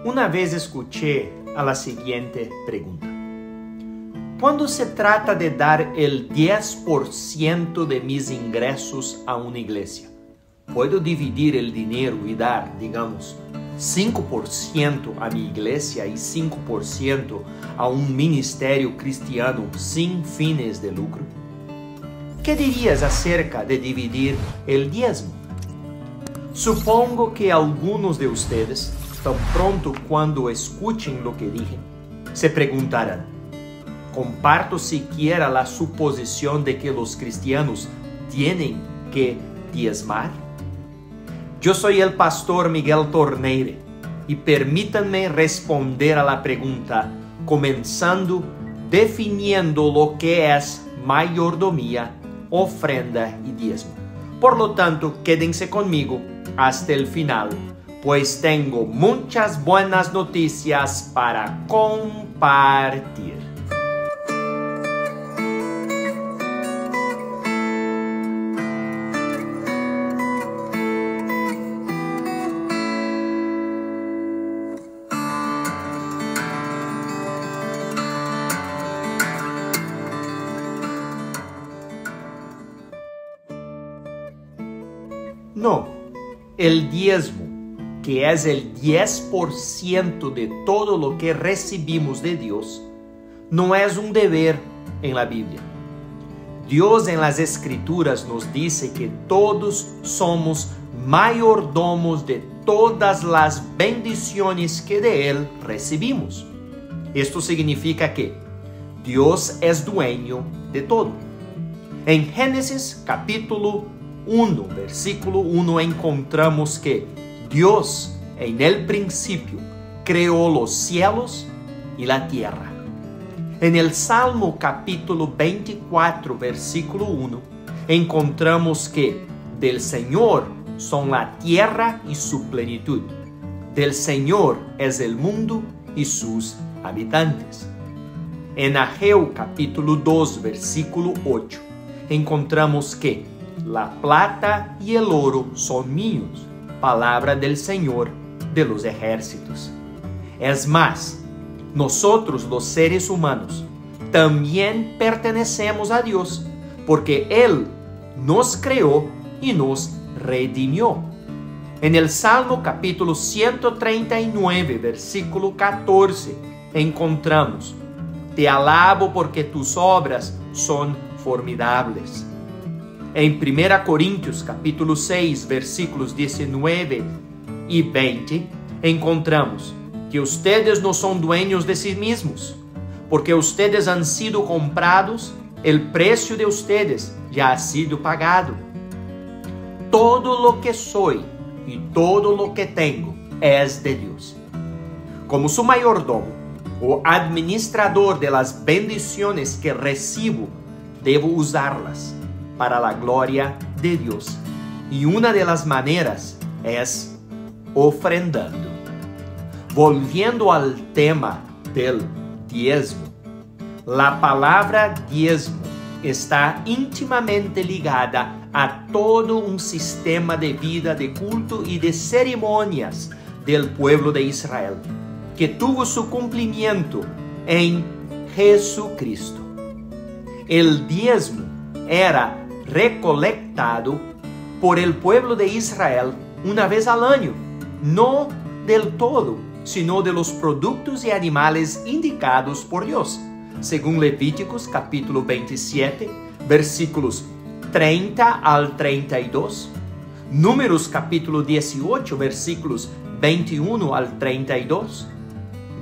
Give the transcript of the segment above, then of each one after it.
Una vez escuché a la siguiente pregunta. Cuando se trata de dar el 10% de mis ingresos a una iglesia, ¿puedo dividir el dinero y dar, digamos, 5% a mi iglesia y 5% a un ministerio cristiano sin fines de lucro? ¿Qué dirías acerca de dividir el diezmo? Supongo que algunos de ustedes, tan pronto cuando escuchen lo que dije, se preguntarán: ¿comparto siquiera la suposición de que los cristianos tienen que diezmar? Yo soy el pastor Miguel Torneire y permítanme responder a la pregunta comenzando definiendo lo que es mayordomía, ofrenda y diezmo. Por lo tanto, quédense conmigo hasta el final, pues tengo muchas buenas noticias para compartir. No, el diezmo, que es el 10% de todo lo que recibimos de Dios, no es un deber en la Biblia. Dios en las Escrituras nos dice que todos somos mayordomos de todas las bendiciones que de Él recibimos. Esto significa que Dios es dueño de todo. En Génesis capítulo 1, versículo 1, encontramos que Dios en el principio creó los cielos y la tierra. En el Salmo capítulo 24, versículo 1, encontramos que del Señor son la tierra y su plenitud. Del Señor es el mundo y sus habitantes. En Ageo capítulo 2, versículo 8, encontramos que la plata y el oro son míos, palabra del Señor de los ejércitos. Es más, nosotros los seres humanos también pertenecemos a Dios porque Él nos creó y nos redimió. En el Salmo capítulo 139, versículo 14, encontramos: Te alabo porque tus obras son formidables. En 1 Corintios capítulo 6, versículos 19 y 20, encontramos que ustedes no son dueños de sí mismos, porque ustedes han sido comprados, el precio de ustedes ya ha sido pagado. Todo lo que soy y todo lo que tengo es de Dios. Como su mayordomo o administrador de las bendiciones que recibo, debo usarlas para la gloria de Dios. Y una de las maneras es ofrendando. Volviendo al tema del diezmo, la palabra diezmo está íntimamente ligada a todo un sistema de vida, de culto y de ceremonias del pueblo de Israel, que tuvo su cumplimiento en Jesucristo. El diezmo era recolectado por el pueblo de Israel una vez al año, no del todo, sino de los productos y animales indicados por Dios, según Levíticos capítulo 27, versículos 30 al 32, Números capítulo 18, versículos 21 al 32,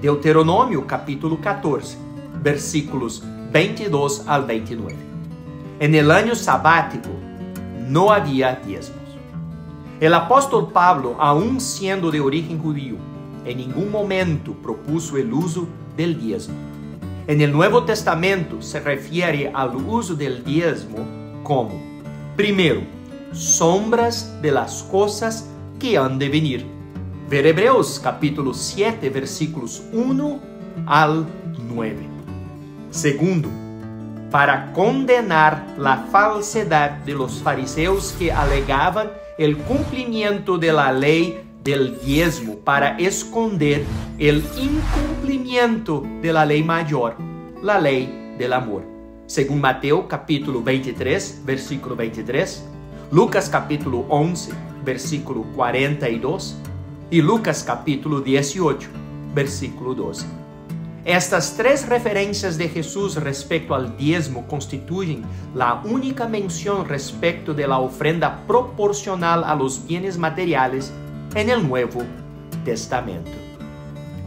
Deuteronômio capítulo 14, versículos 22 al 29. En el año sabático no había diezmos. El apóstol Pablo, aun siendo de origen judío, en ningún momento propuso el uso del diezmo. En el Nuevo Testamento se refiere al uso del diezmo como, primero, sombras de las cosas que han de venir. Ver Hebreos capítulo 7, versículos 1 al 9. Segundo, para condenar la falsedad de los fariseos que alegaban el cumplimiento de la ley del diezmo para esconder el incumplimiento de la ley mayor, la ley del amor. Según Mateo capítulo 23, versículo 23, Lucas capítulo 11, versículo 42 y Lucas capítulo 18, versículo 12. Estas tres referencias de Jesús respecto al diezmo constituyen la única mención respecto de la ofrenda proporcional a los bienes materiales en el Nuevo Testamento.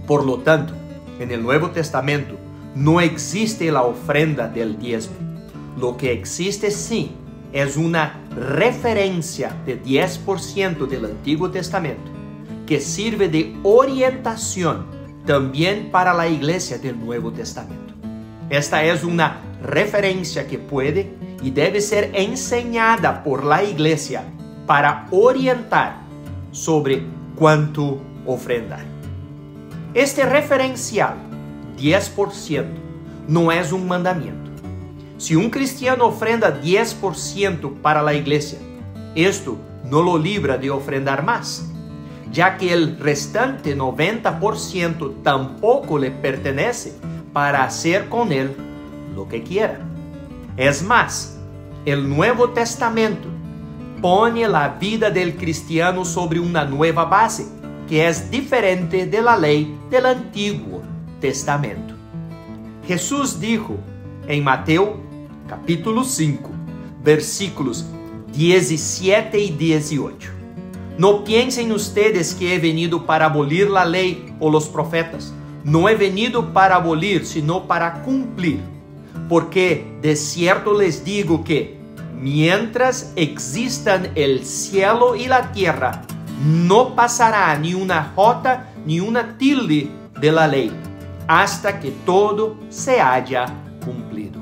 Por lo tanto, en el Nuevo Testamento no existe la ofrenda del diezmo. Lo que existe sí es una referencia de 10% del Antiguo Testamento que sirve de orientación también para la iglesia del Nuevo Testamento. Esta es una referencia que puede y debe ser enseñada por la iglesia para orientar sobre cuánto ofrendar. Este referencial, 10%, no es un mandamiento. Si un cristiano ofrenda 10% para la iglesia, esto no lo libra de ofrendar más, ya que el restante 90% tampoco le pertenece para hacer con él lo que quiera. Es más, el Nuevo Testamento pone la vida del cristiano sobre una nueva base, que es diferente de la ley del Antiguo Testamento. Jesús dijo en Mateo capítulo 5, versículos 17 y 18. No piensen ustedes que he venido para abolir la ley o los profetas. No he venido para abolir, sino para cumplir. Porque de cierto les digo que mientras existan el cielo y la tierra, no pasará ni una jota ni una tilde de la ley, hasta que todo se haya cumplido.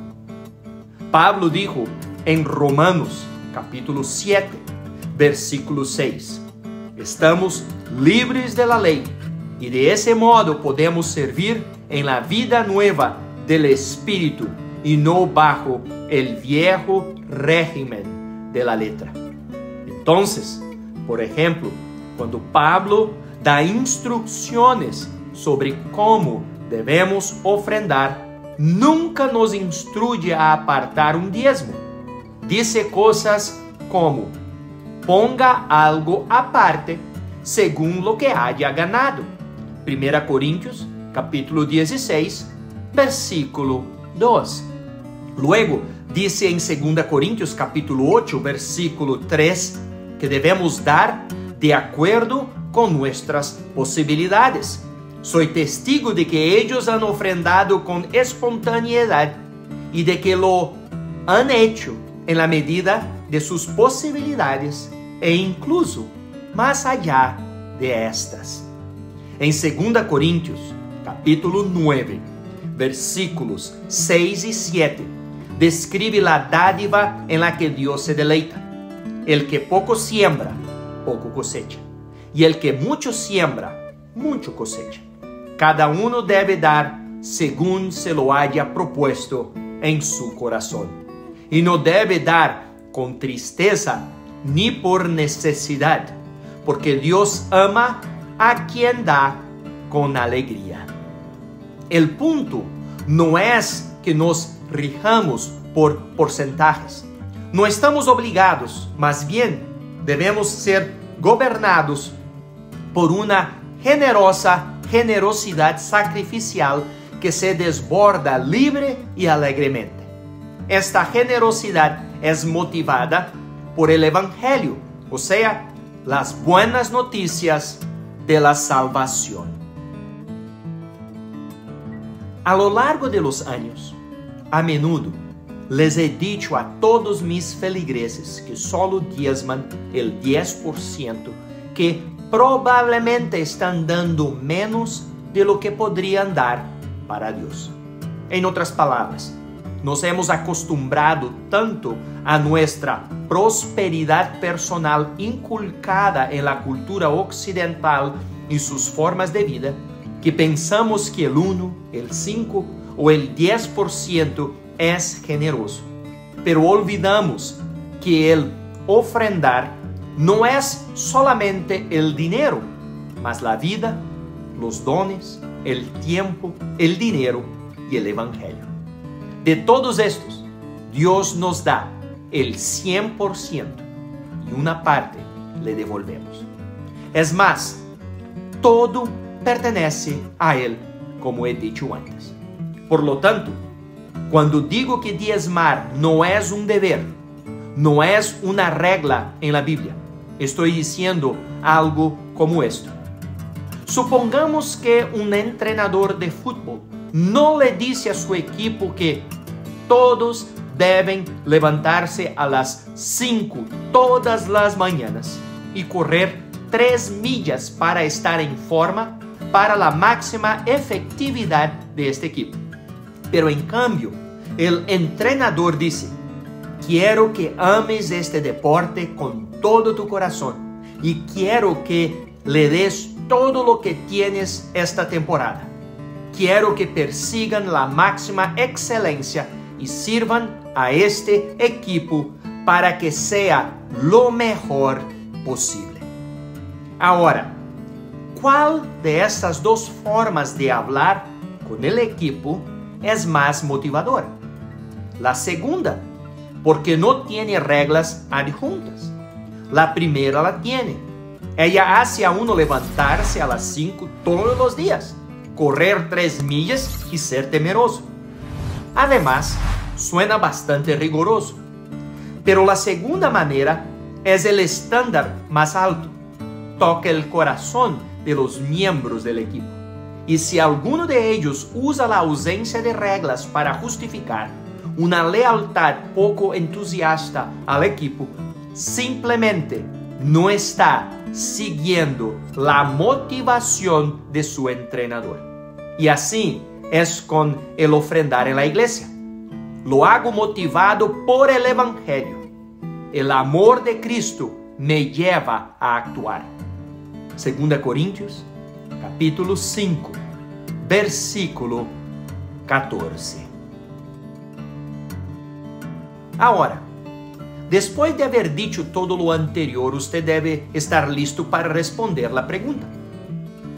Pablo dijo en Romanos capítulo 7, versículo 6, estamos libres de la ley y de ese modo podemos servir en la vida nueva del Espíritu y no bajo el viejo régimen de la letra. Entonces, por ejemplo, cuando Pablo da instrucciones sobre cómo debemos ofrendar, nunca nos instruye a apartar un diezmo. Dice cosas como: ponga algo aparte según lo que haya ganado. 1 Corintios capítulo 16, versículo 2. Luego dice en 2 Corintios capítulo 8, versículo 3, que debemos dar de acuerdo con nuestras posibilidades. Soy testigo de que ellos han ofrendado con espontaneidad y de que lo han hecho en la medida de sus posibilidades e incluso más allá de estas. En 2 Corintios capítulo 9, versículos 6 y 7, describe la dádiva en la que Dios se deleita. El que poco siembra, poco cosecha, y el que mucho siembra, mucho cosecha. Cada uno debe dar según se lo haya propuesto en su corazón, y no debe dar con tristeza ni por necesidad, porque Dios ama a quien da con alegría. El punto no es que nos rijamos por porcentajes. No estamos obligados, más bien debemos ser gobernados por una generosidad sacrificial que se desborda libre y alegremente. Esta generosidad es motivada por el Evangelio, o sea, las buenas noticias de la salvación. A lo largo de los años, a menudo les he dicho a todos mis feligreses que solo diezman el 10%, que probablemente están dando menos de lo que podrían dar para Dios. En otras palabras, nos hemos acostumbrado tanto a nuestra prosperidad personal inculcada en la cultura occidental y sus formas de vida, que pensamos que el 1, el 5 o el 10% es generoso. Pero olvidamos que el ofrendar no es solamente el dinero, mas la vida, los dones, el tiempo, el dinero y el evangelio. De todos estos, Dios nos da el 100% y una parte le devolvemos. Es más, todo pertenece a Él, como he dicho antes. Por lo tanto, cuando digo que diezmar no es un deber, no es una regla en la Biblia, estoy diciendo algo como esto. Supongamos que un entrenador de fútbol no le dice a su equipo que todos deben levantarse a las 5 todas las mañanas y correr 3 millas para estar en forma para la máxima efectividad de este equipo. Pero en cambio, el entrenador dice: quiero que ames este deporte con todo tu corazón y quiero que le des todo lo que tienes esta temporada. Quiero que persigan la máxima excelencia y sirvan a este equipo para que sea lo mejor posible. Ahora, ¿cuál de estas dos formas de hablar con el equipo es más motivadora? La segunda, porque no tiene reglas adjuntas. La primera la tiene. Ella hace a uno levantarse a las 5 todos los días, correr 3 millas y ser temeroso. Además, suena bastante riguroso. Pero la segunda manera es el estándar más alto. Toca el corazón de los miembros del equipo. Y si alguno de ellos usa la ausencia de reglas para justificar una lealtad poco entusiasta al equipo, simplemente no está siguiendo la motivación de su entrenador. Y así es con el ofrendar en la iglesia. Lo hago motivado por el evangelio. El amor de Cristo me lleva a actuar. 2 Corintios, capítulo 5, versículo 14. Ahora, después de haber dicho todo lo anterior, usted debe estar listo para responder la pregunta.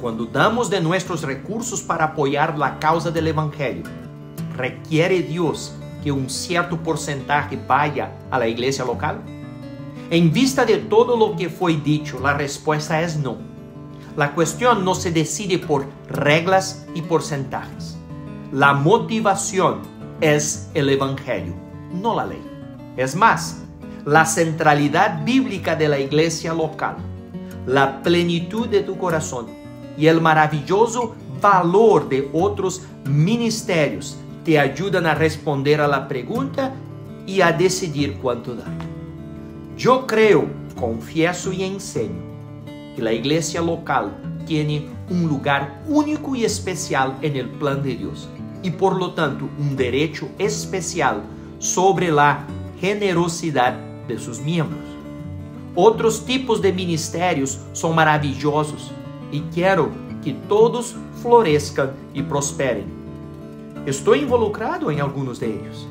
Cuando damos de nuestros recursos para apoyar la causa del evangelio, ¿requiere Dios que un cierto porcentaje vaya a la iglesia local? En vista de todo lo que fue dicho, la respuesta es no. La cuestión no se decide por reglas y porcentajes. La motivación es el evangelio, no la ley. Es más, la centralidad bíblica de la iglesia local, la plenitud de tu corazón y el maravilloso valor de otros ministerios te ayudan a responder a la pregunta y a decidir cuánto dar. Yo creo, confieso y enseño que la iglesia local tiene un lugar único y especial en el plan de Dios y por lo tanto un derecho especial sobre la generosidad de sus miembros. Otros tipos de ministerios son maravillosos y quiero que todos florezcan y prosperen. Estoy involucrado en algunos de ellos,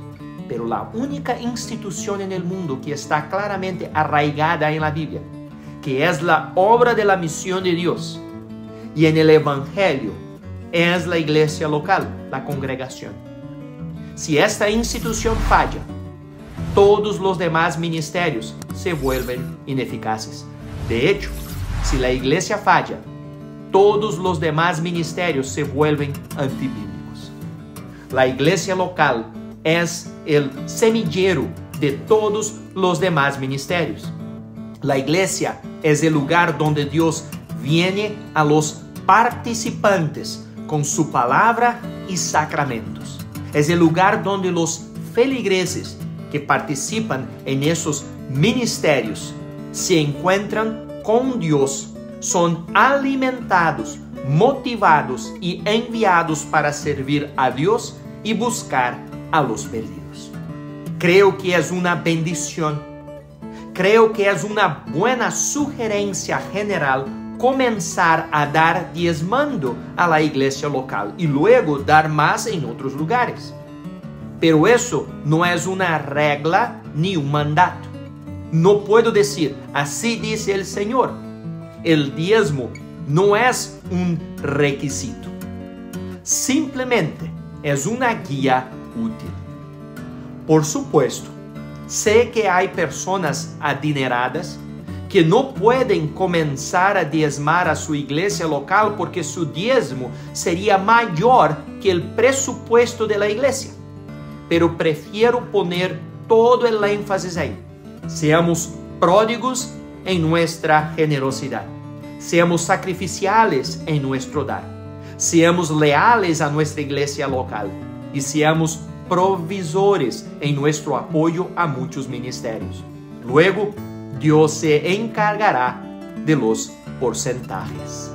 pero la única institución en el mundo que está claramente arraigada en la Biblia, que es la obra de la misión de Dios y en el evangelio, es la iglesia local, la congregación. Si esta institución falla, todos los demás ministerios se vuelven ineficaces. De hecho, si la iglesia falla, todos los demás ministerios se vuelven antibíblicos. La iglesia local es el semillero de todos los demás ministerios. La iglesia es el lugar donde Dios viene a los participantes con su palabra y sacramentos. Es el lugar donde los feligreses que participan en esos ministerios se encuentran con Dios, son alimentados, motivados y enviados para servir a Dios y buscar a los perdidos. Creo que es una bendición. Creo que es una buena sugerencia general comenzar a dar diezmando a la iglesia local y luego dar más en otros lugares. Pero eso no es una regla ni un mandato. No puedo decir, así dice el Señor. El diezmo no es un requisito. Simplemente es una guía útil. Por supuesto, sé que hay personas adineradas que no pueden comenzar a diezmar a su iglesia local porque su diezmo sería mayor que el presupuesto de la iglesia. Pero prefiero poner todo el énfasis ahí. Seamos pródigos en nuestra generosidad. Seamos sacrificiales en nuestro dar. Seamos leales a nuestra iglesia local. Y seamos provisores en nuestro apoyo a muchos ministerios. Luego, Dios se encargará de los porcentajes.